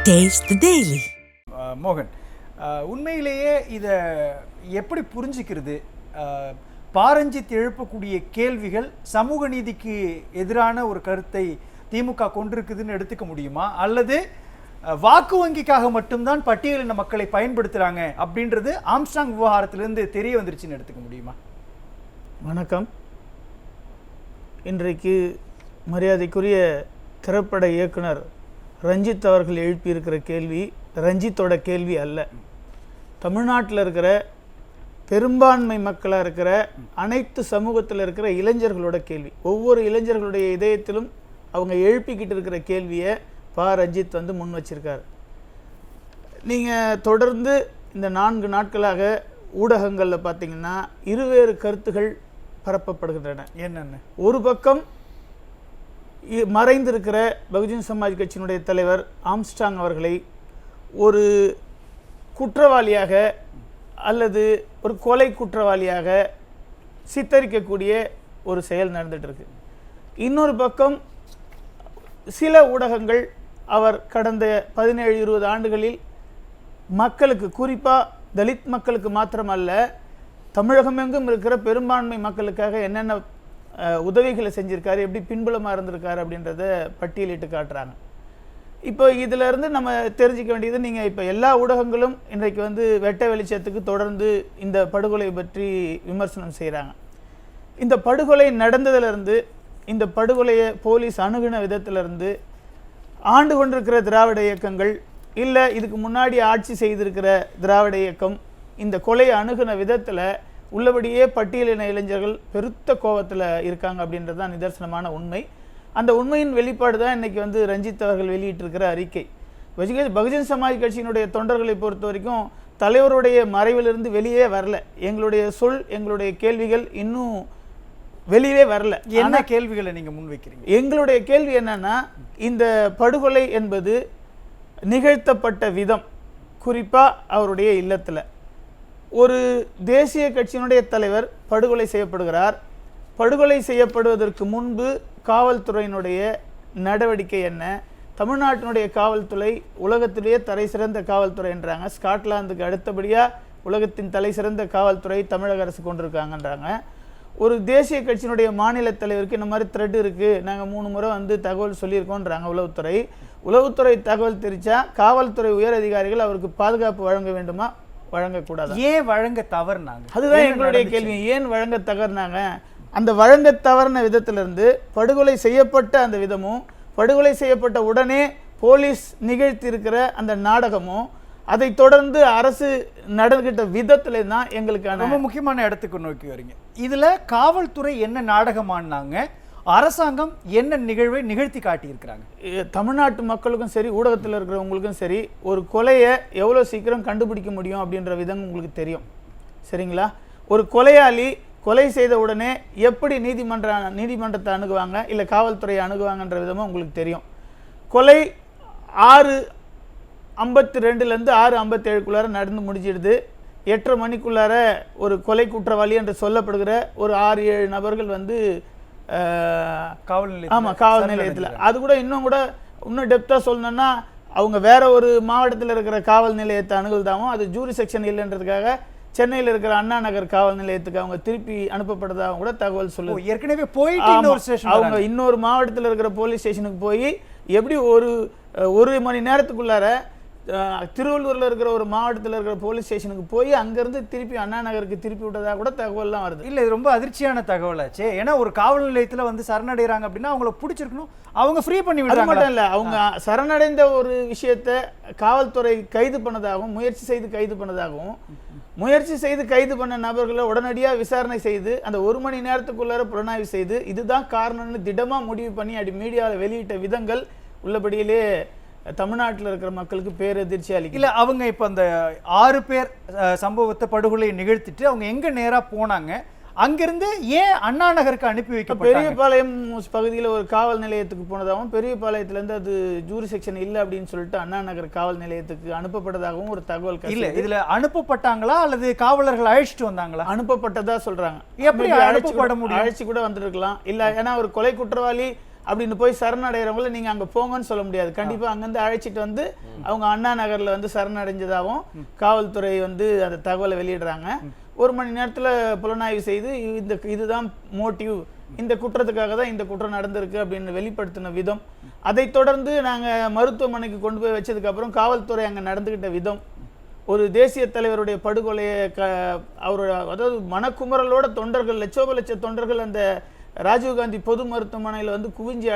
Taste the Daily. மோகன், உண்மையிலேயே இதை எப்படி புரிஞ்சுக்கிறது? பாரஞ்சித் எழுப்பக்கூடிய கேள்விகள் சமூக நீதிக்கு எதிரான ஒரு கருத்தை திமுக கொண்டிருக்குதுன்னு எடுத்துக்க முடியுமா, அல்லது வாக்கு வங்கிக்காக மட்டும்தான் பட்டியலின மக்களை பயன்படுத்துறாங்க அப்படின்றது ஆம்ஸ்ட்ராங் விவகாரத்திலிருந்து தெரிய வந்துருச்சுன்னு எடுத்துக்க முடியுமா? வணக்கம். இன்றைக்கு மரியாதைக்குரிய திரைப்பட இயக்குனர் ரஞ்சித் அவர்கள் எழுப்பியிருக்கிற கேள்வி ரஞ்சித்தோட கேள்வி அல்ல. தமிழ்நாட்டில் இருக்கிற பெரும்பான்மை மக்களாக இருக்கிற அனைத்து சமூகத்தில் இருக்கிற இளைஞர்களோட கேள்வி. ஒவ்வொரு இளைஞர்களுடைய இதயத்திலும் அவங்க எழுப்பிக்கிட்டு இருக்கிற கேள்வியை ரஞ்சித் முன் வச்சிருக்காரு. நீங்கள் தொடர்ந்து இந்த 4 நாட்களாக ஊடகங்களில் பார்த்தீங்கன்னா இருவேறு கருத்துகள் பரப்பப்படுகின்றன. என்னென்ன? ஒரு பக்கம் மறைந்திருக்கிற பகுஜன் சமாஜ் கட்சியினுடைய தலைவர் ஆம்ஸ்ட்ராங் அவர்களை ஒரு குற்றவாளியாக அல்லது ஒரு கொலை குற்றவாளியாக சித்தரிக்கக்கூடிய ஒரு செயல் நடந்துட்டு இருக்கு. இன்னொரு பக்கம் சில ஊடகங்கள் அவர் கடந்த 17-20 ஆண்டுகளில் மக்களுக்கு, குறிப்பாக தலித் மக்களுக்கு மாத்திரமல்ல தமிழகமெங்கும் இருக்கிற பெரும்பான்மை மக்களுக்காக என்னென்ன உதவிகளை செஞ்சுருக்காரு, எப்படி பின்புலமாக இருந்திருக்காரு அப்படின்றத பட்டியலிட்டு காட்டுறாங்க. இப்போ இதிலேருந்து நம்ம தெரிஞ்சிக்க வேண்டியது, நீங்கள் இப்போ எல்லா ஊடகங்களும் இன்றைக்கு வெட்ட வெளிச்சத்துக்கு தொடர்ந்து இந்த படுகொலை பற்றி விமர்சனம் செய்கிறாங்க. இந்த படுகொலை நடந்ததிலிருந்து, இந்த படுகொலையை போலீஸ் அணுகின விதத்திலிருந்து, ஆண்டு கொண்டிருக்கிற திராவிட இயக்கங்கள் இல்லை இதுக்கு முன்னாடி ஆட்சி செய்திருக்கிற திராவிட இயக்கம் இந்த கொலையை அணுகின விதத்தில் உள்ளபடியே பட்டியலின இளைஞர்கள் பெருத்த கோபத்தில் இருக்காங்க அப்படின்றது தான் நிதர்சனமான உண்மை. அந்த உண்மையின் வெளிப்பாடு தான் இன்றைக்கி ரஞ்சித் அவர்கள் வெளியிட்டிருக்கிற அறிக்கை. பகுஜன் சமாஜ் கட்சியினுடைய தொண்டர்களை பொறுத்த வரைக்கும் தலைவருடைய மறைவிலிருந்து வெளியே வரல. எங்களுடைய எங்களுடைய கேள்விகள் இன்னும் வெளியே வரல. என்ன கேள்விகளை நீங்கள் முன்வைக்கிறீங்க? எங்களுடைய கேள்வி என்னன்னா, இந்த படுகொலை என்பது நிகழ்த்தப்பட்ட விதம், குறிப்பாக அவருடைய இல்லத்தில் ஒரு தேசிய கட்சியினுடைய தலைவர் படுகொலை செய்யப்படுகிறார். படுகொலை செய்யப்படுவதற்கு முன்பு காவல்துறையினுடைய நடவடிக்கை என்ன? தமிழ்நாட்டினுடைய காவல்துறை உலகத்திலேயே தலை சிறந்த காவல்துறை என்றாங்க. ஸ்காட்லாந்துக்கு அடுத்தபடியாக உலகத்தின் தலை சிறந்த காவல்துறை தமிழக அரசு கொண்டிருக்காங்கன்றாங்க. ஒரு தேசிய கட்சியினுடைய மாநில தலைவருக்கு இந்த மாதிரி த்ரெட் இருக்குது, நாங்கள் 3 முறை தகவல் சொல்லியிருக்கோன்றாங்க உளவுத்துறை தகவல் தெரிவித்தா காவல்துறை உயர் அதிகாரிகள் அவருக்கு பாதுகாப்பு வழங்க வேண்டுமா, வழங்கக்கூடாது? ஏன் வழங்க தவறுனாங்க? அதுதான் எங்களுடைய கேள்வி. ஏன் வழங்க தவறுனாங்க? அந்த வழங்க தவறின விதத்திலிருந்து படுகொலை செய்யப்பட்ட அந்த விதமும், படுகொலை செய்யப்பட்ட உடனே போலீஸ் நிகழ்த்தி இருக்கிற அந்த நாடகமும், அதை தொடர்ந்து அரசு நடந்துகிட்ட விதத்துல தான் எங்களுக்கான ரொம்ப முக்கியமான இடத்துக்கு நோக்கி வரீங்க. இதுல காவல்துறை என்ன நாடகமானாங்க, அரசாங்கம் என்ன நிகழ்வை நிகழ்த்தி காட்டியிருக்கிறாங்க? தமிழ்நாட்டு மக்களுக்கும் சரி, ஊடகத்தில் இருக்கிறவங்களுக்கும் சரி, ஒரு கொலையை எவ்வளோ சீக்கிரம் கண்டுபிடிக்க முடியும் அப்படின்ற விதம் உங்களுக்கு தெரியும், சரிங்களா? ஒரு கொலையாளி கொலை செய்த உடனே எப்படி நீதிமன்றத்தை அணுகுவாங்க, இல்லை காவல்துறையை அணுகுவாங்கன்ற விதமும் உங்களுக்கு தெரியும். கொலை 6:52 6:57 நடந்து முடிஞ்சிடுது. 8:30 மணிக்குள்ளார ஒரு கொலை குற்றவாளி என்று சொல்லப்படுகிற ஒரு 6-7 நபர்கள் காவல் நிலையத்தில். அது கூட இன்னும் டெப்த்தாக சொல்லணும்னா, அவங்க வேற ஒரு மாவட்டத்தில் இருக்கிற காவல் நிலையத்தை அணுகுதாகவும், அது ஜூரி செக்ஷன் இல்லைன்றதுக்காக சென்னையில் இருக்கிற அண்ணா நகர் காவல் நிலையத்துக்கு அவங்க திருப்பி அனுப்பப்படுறதாக கூட தகவல் சொல்லுது. ஏற்கனவே போயிட்டு அவங்க இன்னொரு மாவட்டத்தில் இருக்கிற போலீஸ் ஸ்டேஷனுக்கு போய் எப்படி ஒரு மணி நேரத்துக்குள்ளார திருவள்ளூரில் இருக்கிற ஒரு மாவட்டத்தில் இருக்கிற போலீஸ் ஸ்டேஷனுக்கு போய் அங்கேருந்து திருப்பி அண்ணா நகருக்கு திருப்பி விட்டதாக கூட தகவல்லாம் வருது. இல்லை, இது ரொம்ப அதிர்ச்சியான தகவலாச்சு. ஏன்னா ஒரு காவல் நிலையத்தில் சரணடைகிறாங்க அப்படின்னா அவங்கள பிடிச்சிருக்கணும், அவங்க ஃப்ரீ பண்ணி விட மட்டும் இல்லை, அவங்க சரணடைந்த ஒரு விஷயத்தை காவல்துறை கைது பண்ணதாகவும், முயற்சி செய்து கைது பண்ண நபர்களை உடனடியாக விசாரணை செய்து அந்த 1 மணி நேரத்துக்குள்ளார புலனாய்வு செய்து இதுதான் காரணம்னு திடமாக முடிவு பண்ணி அப்படி மீடியாவில் வெளியிட்ட விதங்கள் உள்ளபடியிலே தமிழ்நாட்டில் இருக்கிற மக்களுக்கு பேரதிர்ச்சி அளிக்கல. இல்லை, அவங்க இப்போ அந்த 6 பேர் சம்பவத்தை படுகொலையை நிகழ்த்திட்டு அவங்க எங்கே நேராக போனாங்க, அங்கிருந்து ஏன் அண்ணா நகருக்கு அனுப்பி வைக்க? பெரியபாளையம் பகுதியில் ஒரு காவல் நிலையத்துக்கு போனதாகவும், பெரியபாளையத்திலேருந்து அது ஜூரி செக்ஷன் இல்லை அப்படின்னு சொல்லிட்டு அண்ணா நகர் காவல் நிலையத்துக்கு அனுப்பப்பட்டதாகவும் ஒரு தகவல். இல்லை, இதில் அனுப்பப்பட்டாங்களா அல்லது காவலர்கள் அழைச்சிட்டு வந்தாங்களா? அனுப்பப்பட்டதா சொல்கிறாங்க. எப்படி அழைச்சிப்பட முடியும்? அழைச்சி கூட வந்துருக்கலாம். இல்லை, ஏன்னா ஒரு கொலை குற்றவாளி அப்படின்னு போய் சரணடைகிறவங்கள நீங்கள் அங்கே போங்கன்னு சொல்ல முடியாது. கண்டிப்பாக அங்கேருந்து அழைச்சிட்டு வந்து அவங்க அண்ணா நகரில் வந்து சரணடைஞ்சதாகவும் காவல்துறை வந்து அந்த தகவலை வெளியிடுறாங்க. 1 மணி நேரத்தில் புலனாய்வு செய்து இதுதான் மோட்டிவ், இந்த குற்றத்துக்காக தான் இந்த குற்றம் நடந்திருக்கு அப்படின்னு வெளிப்படுத்தின விதம், அதை தொடர்ந்து நாங்கள் மருத்துவமனைக்கு கொண்டு போய் வச்சதுக்கப்புறம் காவல்துறை அங்கே நடந்துக்கிட்ட விதம், ஒரு தேசிய தலைவருடைய படுகொலையை அவரோட அதாவது மனக்குமரலோட தொண்டர்கள் லட்சோப தொண்டர்கள் அந்த ராஜீவ்காந்தி பொது மருத்துவமனையில் வந்து குவிஞ்சி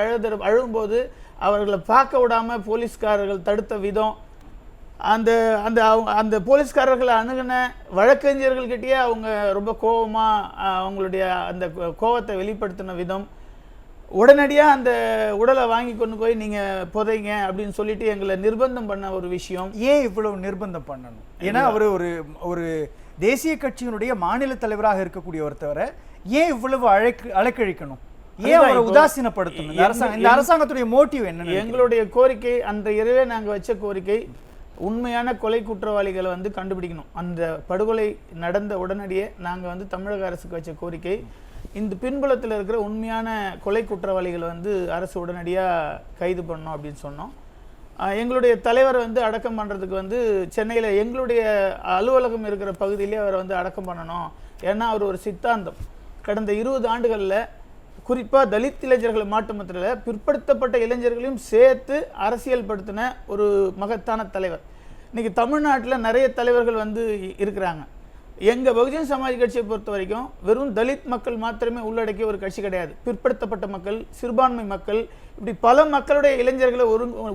அழும்போது அவர்களை பார்க்க விடாமல் போலீஸ்காரர்கள் தடுத்த விதம், அந்த அந்த அவங்க அந்த போலீஸ்காரர்களை அணுகின வழக்கறிஞர்கள்கிட்டயே அவங்க ரொம்ப கோபமாக அவங்களுடைய அந்த கோபத்தை வெளிப்படுத்தின விதம், உடனடியாக அந்த உடலை வாங்கி கொண்டு போய் நீங்கள் புதைங்க அப்படின்னு சொல்லிட்டு எங்களை நிர்பந்தம் பண்ண ஒரு விஷயம். ஏன் இவ்வளவு நிர்பந்தம் பண்ணணும்? ஏன்னா அவர் ஒரு தேசிய கட்சியினுடைய மாநில தலைவராக இருக்கக்கூடிய ஒருத்தவரை ஏன் இவ்வளவு அழைக்கழிக்கணும்? ஏன் அவரை உதாசீனப்படுத்தணும்? இந்த அரசாங்கத்துடைய மோட்டிவ் என்ன? எங்களுடைய கோரிக்கை அந்த இரவே நாங்கள் வச்ச கோரிக்கை, உண்மையான கொலை குற்றவாளிகளை வந்து கண்டுபிடிக்கணும். அந்த படுகொலை நடந்த உடனடியே நாங்கள் வந்து தமிழக அரசுக்கு வச்ச கோரிக்கை, இந்த பின்புலத்தில் இருக்கிற உண்மையான கொலை குற்றவாளிகளை வந்து அரசு உடனடியாக கைது பண்ணணும் அப்படின்னு சொன்னோம். எங்களுடைய தலைவரை வந்து அடக்கம் பண்ணுறதுக்கு வந்து சென்னையில் எங்களுடைய அலுவலகம் இருக்கிற பகுதியிலே அவரை வந்து அடக்கம் பண்ணணும். ஏன்னா அவர் ஒரு சித்தாந்தம், கடந்த 20 ஆண்டுகளில் குறிப்பாக தலித் இளைஞர்களை மாற்றமத்தில் பிற்படுத்தப்பட்ட இளைஞர்களையும் சேர்த்து அரசியல் படுத்தின ஒரு மகத்தான தலைவர். இன்றைக்கி தமிழ்நாட்டில் நிறைய தலைவர்கள் வந்து இருக்கிறாங்க. எங்கள் பகுஜன் சமாஜ் கட்சியை பொறுத்த வரைக்கும் வெறும் தலித் மக்கள் மாத்திரமே உள்ளடக்கிய ஒரு கட்சி கிடையாது. பிற்படுத்தப்பட்ட மக்கள், சிறுபான்மை மக்கள், இப்படி பல மக்களுடைய இளைஞர்களை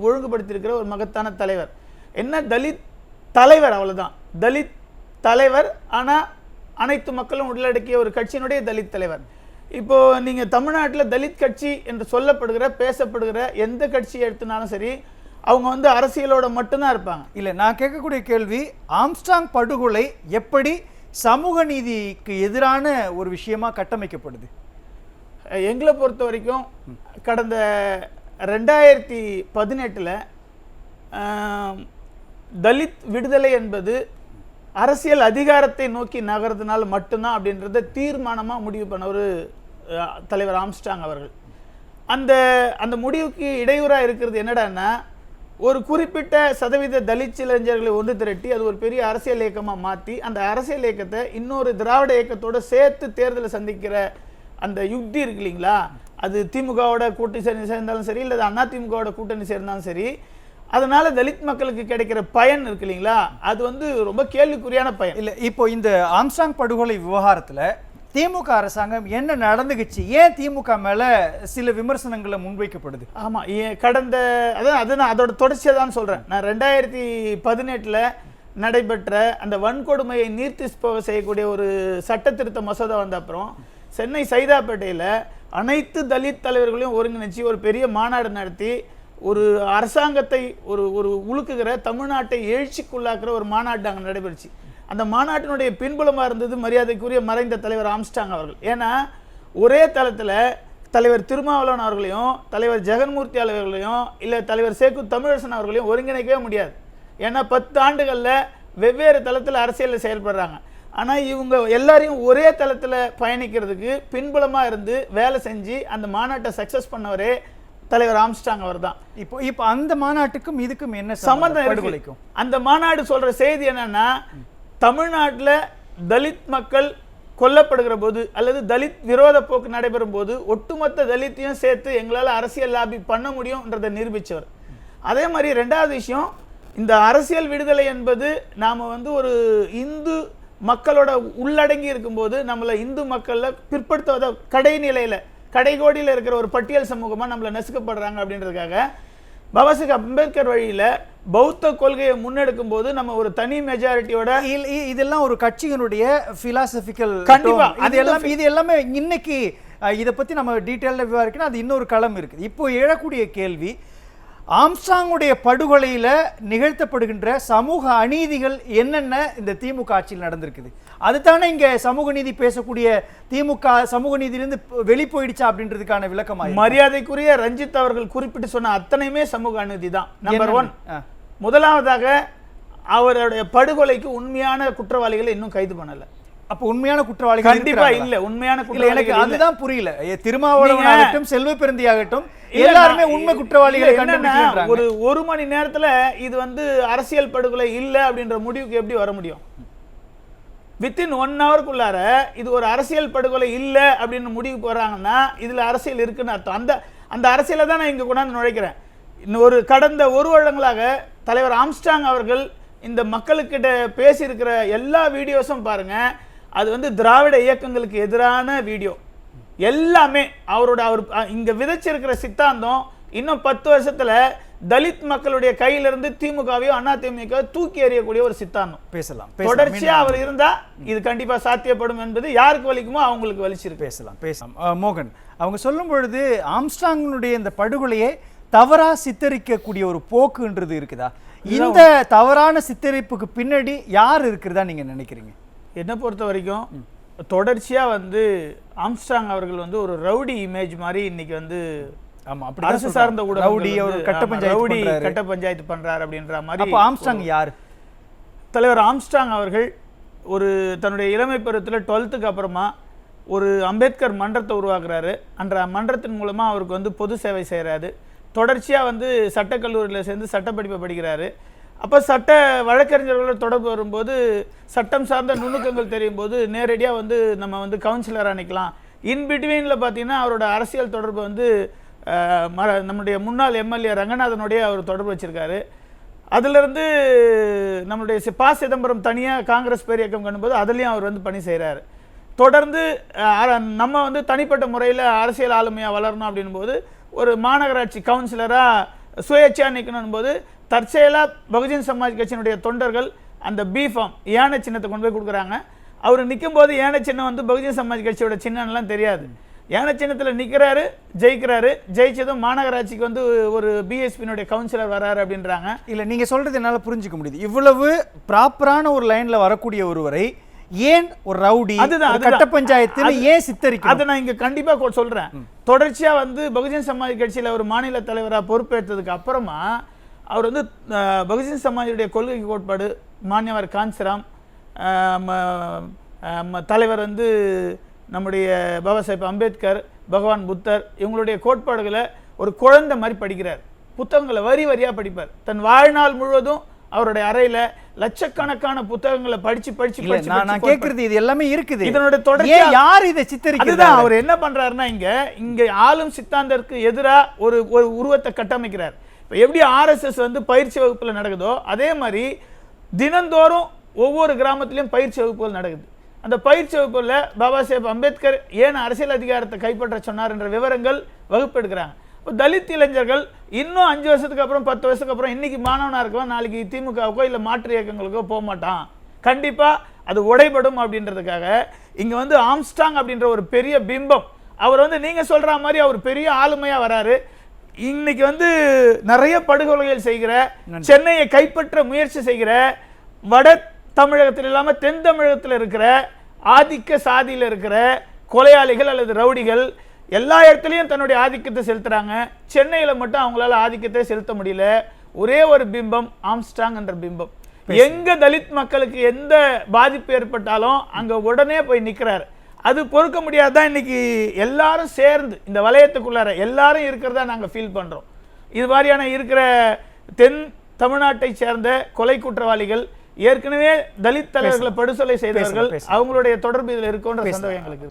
ஒழுங்குபடுத்தியிருக்கிற ஒரு மகத்தான தலைவர். என்ன தலித் தலைவர், அவ்வளோதான் தலித் தலைவர். ஆனால் அனைத்து மக்களும் உள்ளடக்கிய ஒரு கட்சியினுடைய தலித் தலைவர். இப்போது நீங்கள் தமிழ்நாட்டில் தலித் கட்சி என்று சொல்லப்படுகிற பேசப்படுகிற எந்த கட்சியை எடுத்துனாலும் சரி, அவங்க வந்து அரசியலோட மட்டும்தான் இருப்பாங்க. இல்லை, நான் கேட்கக்கூடிய கேள்வி, ஆம்ஸ்ட்ராங் படுகொலை எப்படி சமூக நீதிக்கு எதிரான ஒரு விஷயமா கட்டமைக்கப்படுது? எங்களை பொறுத்த வரைக்கும் கடந்த 2018 தலித் விடுதலை என்பது அரசியல் அதிகாரத்தை நோக்கி நகர்றதுனால மட்டும்தான் அப்படின்றத தீர்மானமாக முடிவு பண்ண ஒரு தலைவர் ஆம்ஸ்ட்ராங் அவர்கள். அந்த முடிவுக்கு இடையூறாக இருக்கிறது என்னடான்னா, ஒரு குறிப்பிட்ட சதவீத தலித் இளைஞர்களை ஒன்று திரட்டி அது ஒரு பெரிய அரசியல் இயக்கமாக மாற்றி அந்த அரசியல் இயக்கத்தை இன்னொரு திராவிட இயக்கத்தோடு சேர்த்து தேர்தலை சந்திக்கிற அந்த யுக்தி இருக்கு இல்லைங்களா, அது திமுகவோட கூட்டணி சேர்ந்தாலும் சரி, இல்லை அதிமுகவோட கூட்டணி சேர்ந்தாலும் சரி, அதனால தலித் மக்களுக்கு கிடைக்கிற பயன் இருக்கு இல்லைங்களா, அது வந்து ரொம்ப கேள்விக்குறியான பயன். இல்லை, இப்போ இந்த ஆம்ஸ்ட்ராங் படுகொலை விவகாரத்தில் திமுக அரசாங்கம் என்ன நடந்துக்குச்சு? ஏன் திமுக மேல சில விமர்சனங்களை முன்வைக்கப்படுது? ஆமா, கடந்த அதான் அதோட தொடர்ச்சியை தான் சொல்றேன். நான் 2018 நடைபெற்ற அந்த வன்கொடுமையை நீர்த்தி போக செய்யக்கூடிய ஒரு சட்ட திருத்த மசோதா வந்த அப்புறம் சென்னை சைதாப்பேட்டையில் அனைத்து தலித் தலைவர்களையும் ஒருங்கிணைச்சி ஒரு பெரிய மாநாடு நடத்தி ஒரு அரசாங்கத்தை ஒரு உழுக்குகிற, தமிழ்நாட்டை எழுச்சிக்குள்ளாக்குற ஒரு மாநாடு அங்கே நடைபெறுச்சு. அந்த மாநாட்டினுடைய பின்புலமாக இருந்தது மரியாதைக்குரிய மறைந்த தலைவர் ஆம்ஸ்ட்ராங் அவர்கள். ஏன்னா ஒரே தளத்தில் தலைவர் திருமாவளவன் அவர்களையும் தலைவர் ஜெகன்மூர்த்தி அவர்களையும் இல்லை தலைவர் சேக்கு தமிழரசன் அவர்களையும் ஒருங்கிணைக்கவே முடியாது. ஏன்னா 10 ஆண்டுகளில் வெவ்வேறு தளத்தில் அரசியலில் செயல்படுறாங்க. ஆனால் இவங்க எல்லாரையும் ஒரே தளத்தில் பயணிக்கிறதுக்கு பின்புலமாக இருந்து வேலை செஞ்சு அந்த மாநாட்டை சக்ஸஸ் பண்ணவரே தலைவர் ஆம்ஸ்ட்ராங் அவர் தான். இப்போ அந்த மாநாட்டுக்கும் இதுக்கும் என்ன சம்பந்தம் இருக்கு? அந்த மாநாடு சொல்ற செய்தி என்னன்னா, தமிழ்நாட்டில் தலித் மக்கள் கொல்லப்படுகிற போது அல்லது தலித் விரோத போக்கு நடைபெறும் போது ஒட்டுமொத்த தலித்தையும் சேர்த்து எங்களால் அரசியல் லாபி பண்ண முடியும்ன்றதை நிரூபித்தவர். அதே மாதிரி 2வது விஷயம், இந்த அரசியல் விடுதலை என்பது நாம் வந்து ஒரு இந்து மக்களோட உள்ளடங்கி இருக்கும்போது நம்மளை இந்து மக்களில் பிற்படுத்துவத கடைநிலையில் கடைகோடியில் இருக்கிற ஒரு பட்டியல் சமூகமாக நம்மளை நசுக்கப்படுறாங்க அப்படின்றதுக்காக பாபாசாஹேப் அம்பேத்கர் வழியில் பௌத்த கொள்கையை முன்னெடுக்கும் போது நம்ம ஒரு தனி மெஜாரிட்டியோட இதெல்லாம் ஒரு கட்சியினுடைய பிலாசபிக்கல் கண்டிப்பா இது எல்லாமே இன்னைக்கு இதை பற்றி நம்ம டீட்டெயிலாக விவாதிக்கணும். அது இன்னொரு களம் இருக்குது. இப்போ எழக்கூடிய கேள்வி, ஆம்ஸ்ட்ராங்குடைய படுகொலையில் நிகழ்த்தப்படுகின்ற சமூக அநீதிகள் என்னென்ன இந்த திமுக ஆட்சியில் நடந்திருக்குது? அதுதானே இங்கே சமூக நீதி பேசக்கூடிய திமுக சமூக நீதியிலிருந்து வெளி போயிடுச்சா அப்படின்றதுக்கான விளக்கமாக. மரியாதைக்குரிய ரஞ்சித் அவர்கள் குறிப்பிட்டு சொன்ன அத்தனையுமே சமூக அநீதி தான். நம்பர் 1, முதலாவதாக அவருடைய படுகொலைக்கு உண்மையான குற்றவாளிகளை இன்னும் கைது பண்ணலை. அப்ப உண்மையான குற்றவாளிகள் கண்டிப்பா இல்ல. உண்மையான எனக்கு குற்றவாளிகள் அதுதான் புரியல. திருமாவளவன் ஆகட்டும், செல்வ பெருந்தி ஆகட்டும், எல்லாருமே உண்மை குற்றவாளிகளை கண்டுபிடிக்கிறாங்க. ஒரு மணி நேரத்துல இது அரசியல் படுகொலை இல்ல அப்படின்ற முடிவுக்கு எப்படி வர முடியும்? வித்தின் 1 ஹவருக்குள்ளார இது ஒரு அரசியல் படுகொலை இல்ல அப்படின்னு முடிவுக்கு வர்றாங்கன்னா இதுல அரசியல் இருக்குன்னு அர்த்தம். அந்த அரசியலை தான் நான் இங்க கொண்டாந்து நுழைக்கிறேன். இன்னொரு கடந்த 1 வருடங்களாக தலைவர் ஆம்ஸ்ட்ராங் அவர்கள் இந்த மக்களுக்கிட்ட பேசியிருக்கிற எல்லா வீடியோஸும் பாருங்க. அது திராவிட இயக்கங்களுக்கு எதிரான வீடியோ எல்லாமே. அவர் இங்க விதைச்சிருக்கிற சித்தாந்தம் இன்னும் 10 வருஷத்துல தலித் மக்களுடைய கையிலிருந்து திமுகவையோ அதிமுக தூக்கி எறியக்கூடிய ஒரு சித்தாந்தம். பேசலாம். தொடர்ச்சியா அவர் இருந்தா இது கண்டிப்பா சாத்தியப்படும் என்பது யாருக்கு வலிக்குமோ அவங்களுக்கு வலிச்சிருக்கு. பேசலாம். மோகன், அவங்க சொல்லும் பொழுது ஆம்ஸ்ட்ராங்கினுடைய இந்த படுகொலையை தவறா சித்தரிக்கக்கூடிய ஒரு போக்குன்றது இருக்குதா? இந்த தவறான சித்தரிப்புக்கு பின்னாடி யார் இருக்கிறதா நீங்க நினைக்கிறீங்க? என்ன பொறுத்த வரைக்கும் தொடர்ச்சியா ஆம்ஸ்ட்ராங் அவர்கள் ஒரு ரவுடி இமேஜ் மாதிரி இன்னைக்கு அரசு சார்ந்த கட்ட பஞ்சாயத்து பண்றாரு அப்படின்ற மாதிரி. அப்ப ஆம்ஸ்ட்ராங் யார்? தலைவர் ஆம்ஸ்ட்ராங் அவர்கள் தன்னுடைய இளமை பருவத்தில் 12th அப்புறமா ஒரு அம்பேத்கர் மன்றத்தை உருவாக்குறாரு. அந்த மன்றத்தின் மூலமா அவருக்கு பொது சேவை செய்யறாரு. தொடர்ச்சியா சட்டக்கல்லூரியில் சேர்ந்து சட்டப்படிப்பை படிக்கிறாரு. அப்போ சட்ட வழக்கறிஞர்களோட தொடர்பு வரும்போது சட்டம் சார்ந்த நுணுக்கங்கள் தெரியும் போது நேரடியாக நம்ம கவுன்சிலராக நிற்கலாம். இன்பிட்வீனில் பார்த்தீங்கன்னா அவரோட அரசியல் தொடர்பு நம்முடைய முன்னாள் எம்எல்ஏ ரங்கநாதனுடைய அவர் தொடர்பு வச்சிருக்காரு. அதிலிருந்து நம்முடைய ப. சிதம்பரம் தனியாக காங்கிரஸ் பேரியக்கம் கண்டும்போது அதுலேயும் அவர் பணி செய்கிறாரு. தொடர்ந்து நம்ம தனிப்பட்ட முறையில் அரசியல் ஆளுமையாக வளரணும் அப்படின் போது ஒரு மாநகராட்சி கவுன்சிலராக சுயேட்சையாக நிற்கணும் போது தற்செயலாக பகுஜன் சமாஜ் கட்சியினுடைய தொண்டர்கள் அந்த பிஃபார்ம் யானை சின்னத்தை கொண்டு போய் கொடுக்குறாங்க. அவர் நிற்கும் போது யானை சின்னம் பகுஜன் சமாஜ் கட்சியோட சின்னம்லாம் தெரியாது. யானை சின்னத்தில் நிற்கிறாரு, ஜெயிக்கிறாரு. ஜெயிச்சதும் மாநகராட்சிக்கு ஒரு பிஎஸ்பியினுடைய கவுன்சிலர் வராரு அப்படின்றாங்க. இல்லை, நீங்கள் சொல்கிறது என்னால் புரிஞ்சுக்க முடியுது. இவ்வளவு ப்ராப்பரான ஒரு லைனில் வரக்கூடிய ஒருவரை ஏன் ஒரு ரவுடி, கட்ட பஞ்சாயத்து ஏன் சித்தரிக்க? அதை நான் இங்க கண்டிப்பா சொல்றேன். தொடர்ச்சியா பகுஜன் சமாஜ் கட்சியில ஒரு மாநில தலைவராக பொறுப்பேற்றதுக்கு அப்புறமா அவர் பகுஜன் சமாஜுடைய கொள்கை கோட்பாடு மான்யவர் காஞ்சிராம் தலைவர் நம்முடைய பாபா சாஹேப் அம்பேத்கர், பகவான் புத்தர் இவங்களுடைய கோட்பாடுகளை ஒரு குழந்தை மாதிரி படிக்கிறார். புத்தகங்களை வரி வரியா படிப்பார். தன் வாழ்நாள் முழுவதும் அவருடைய அறையில லட்சக்கணக்கான புத்தகங்களை படிச்சு நான் கேக்குறது இது எல்லாமே இருக்குது. இதனோட தொடர்ச்சி யார் இதை சித்தரிக்கிறது? அதுதான் அவர் என்ன பண்றாருன்னா இங்க ஆளும் சித்தாந்தத்திற்கு எதிராக ஒரு உருவத்தை கட்டமைக்கிறார். இப்போ எப்படி ஆர்எஸ்எஸ் பயிற்சி வகுப்புல நடக்குதோ அதே மாதிரி தினந்தோறும் ஒவ்வொரு கிராமத்திலையும் பயிற்சி வகுப்புகள் நடக்குது. அந்த பயிற்சி வகுப்புல பாபா சாஹேப் அம்பேத்கர் ஏன் அரசியல் அதிகாரத்தை கைப்பற்ற சொன்னார் என்ற விவரங்கள் வகுப்பு எடுக்கிறாங்க. தலித் இளைஞர்கள் இன்னும் 5 வருஷத்துக்கு அப்புறம் 10 வருஷத்துக்கு அப்புறம் இன்னைக்கு மாணவனா இருக்குவா, நாளைக்கு திமுகவுக்கோ இல்ல மாற்று இயக்கங்களுக்கோ போக மாட்டான். கண்டிப்பா அது உடைபடும் அப்படின்றதுக்காக இங்க ஆம்ஸ்ட்ராங் அப்படின்ற ஒரு பெரிய பிம்பம் அவர் நீங்க சொல்ற மாதிரி அவர் பெரிய ஆளுமையா வராரு. இன்னைக்கு நிறைய படுகொலைகள் செய்கிற, சென்னையை கைப்பற்ற முயற்சி செய்கிற, வட தமிழகத்தில் இல்லாம தென் தமிழகத்தில் இருக்கிற ஆதிக்க சாதியில் இருக்கிற கொலையாளிகள் அல்லது ரவுடிகள் எல்லா இடத்துலையும் தன்னுடைய ஆதிக்கத்தை செலுத்துறாங்க. சென்னையில மட்டும் அவங்களால ஆதிக்கத்தை செலுத்த முடியல. ஒரே ஒரு பிம்பம் ஆம்ஸ்ட்ராங் என்ற பிம்பம். எங்க தலித் மக்களுக்கு எந்த பாதிப்பு ஏற்பட்டாலும் அங்க உடனே போய் நிக்கிறாரு. அது பொறுக்க முடியாதான் இன்னைக்கு எல்லாரும் சேர்ந்து இந்த வலயத்துக்குள்ளார எல்லாரும் இருக்கிறதா நாங்க ஃபீல் பண்றோம். இது மாதிரியான இருக்கிற தென் தமிழ்நாட்டை சேர்ந்த கொலை குற்றவாளிகள் ஏற்கனவே தலித் தலைவர்களை படுகொலை செய்தவர்கள் அவங்களுடைய தொடர்பு இதில் இருக்குன்ற சந்தேகம் எங்களுக்கு.